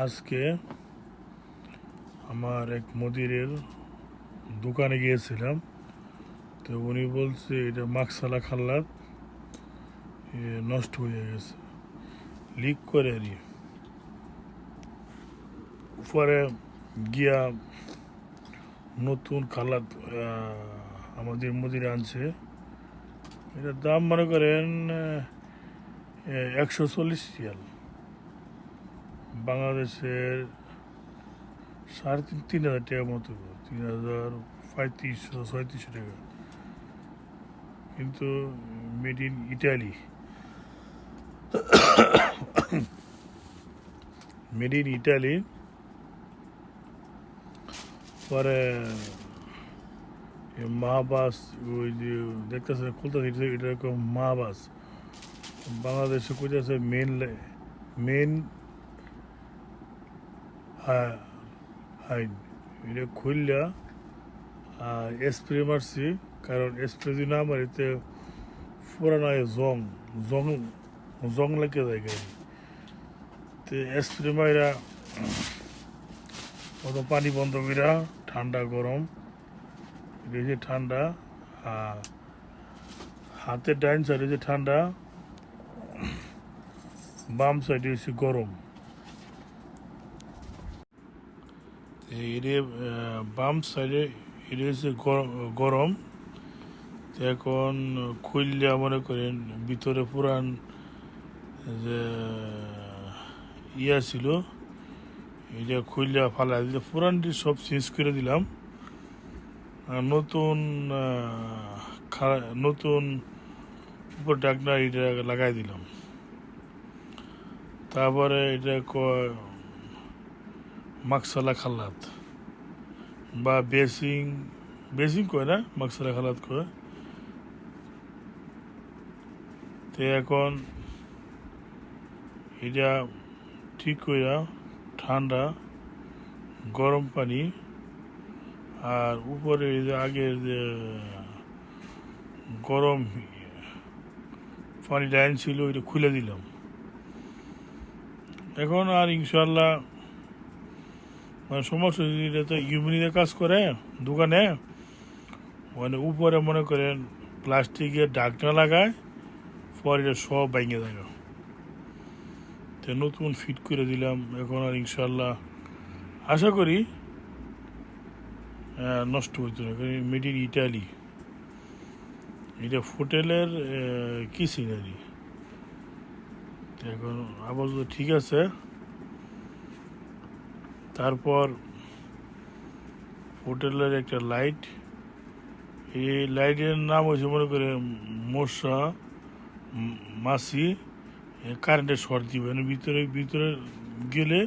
আজকে আমার এক মুদিরের দোকানে গিয়েছিলাম। তো উনি বলছে এটা মাকসালা খাল্লাত নষ্ট হয়ে গেছে, লিক করে আর কি। পরে গিয়া নতুন খাল্লাত আমাদের মুদিরে আনছে। এটার দাম মনে করেন 140 রিয়াল, বাংলাদেশের 3,500 টাকা মতো, 3,3500-3600 টাকা। কিন্তু made in Italy, made in Italy. পরে মাহবাস, ওই যে দেখতেছে খুলতেছে, এটা এরকম মাহবাস বাংলাদেশে কইতেছে মেন হাইন। এটা খুললা আর স্প্রে মারছি, কারণ স্প্রে যদি না মারিতে পুরানো জং জং জং লেগে যায় গাড়ি। তো স্প্রে মাইরা অত পানি বন্ধ কইরা, ঠান্ডা গরম, এটা যে ঠান্ডা, আর হাতের ডাইন সাইডে যে ঠান্ডা, বাম সাইডে হচ্ছে গরম। এর বাম সাইডে এটা হচ্ছে গরম। তো এখন খুললে মনে করেন ভিতরে পুরান যে ইয়া ছিল, এটা খুললে ফালা দিতে, পুরানটি সব চেঞ্জ করে দিলাম। আর নতুন নতুন উপর ডাকনা এটা লাগাই দিলাম। তারপরে এটা মাকসালা খাল্লাত বা বেসিং, বেসিং কয় না, মাকসালা খাল্লাত কয়। তো এখন এটা ঠিক কইরা ঠান্ডা গরম পানি, আর উপরে যে আগের যে গরম পানি ডাইন ছিল ওইটা খুলে দিলাম। এখন আর ইনশাল্লাহ মানে সমস্যা, এটা তো ইউমিনিতে কাজ করে দোকানে, মানে উপরে মনে করেন প্লাস্টিকের ঢাকনা লাগায়, পরে এটা সব ভেঙে যায়। তো নতুন ফিট করে দিলাম। এখন আর ইনশাল্লাহ আশা করি নষ্ট হইতো না, কারণ মেড ইন ইটালি, এটা হোটেলের কি সিনারি। এখন আপাতত ঠিক আছে। তারপর হোটেলের একটা লাইট, এই লাইটের নাম হয়েছে মনে করে মশা মাছি, কারেন্টের শর্ট দিবে, ভিতরে ভিতরে গেলে